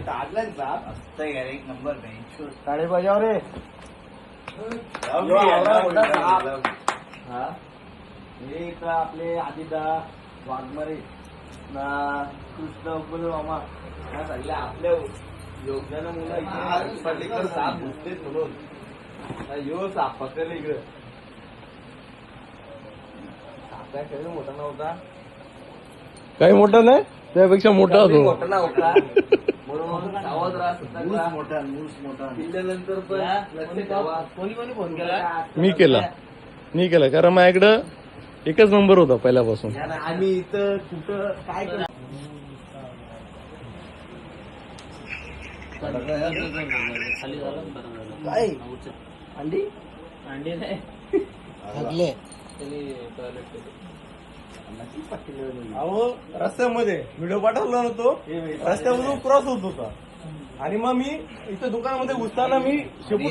एक number bench साडे बजाव रे. हा हे इथं आपले आदिदा वाघमारे ना कृष्ण उपुले मामा ह्या सगळ्या आपल्या योगदानामुळे पलीकडे साप घुसते म्हणून यो साप पकडले इकडं. साप काय खेळ मोठा नव्हता, काही मोठा नाही, त्यापेक्षा मोठा होतो. मोठा नव्हता म्हणून आवाज मोठा किल्ल्यानंतर पण लक्ष ठेवा. कोणी फोन केला? मी केला कारण माझ्याकडं एकच नंबर होता पहिल्यापासून. आम्ही इथं कुठं काय करतो काय अंडी अंडी नाही अहो रस्त्यामध्ये व्हिडिओ पाठवला नव्हतो, रस्त्यामधून क्रॉस होत होता आणि मग मी इथं दुकानामध्ये घुसताना मी शेपूट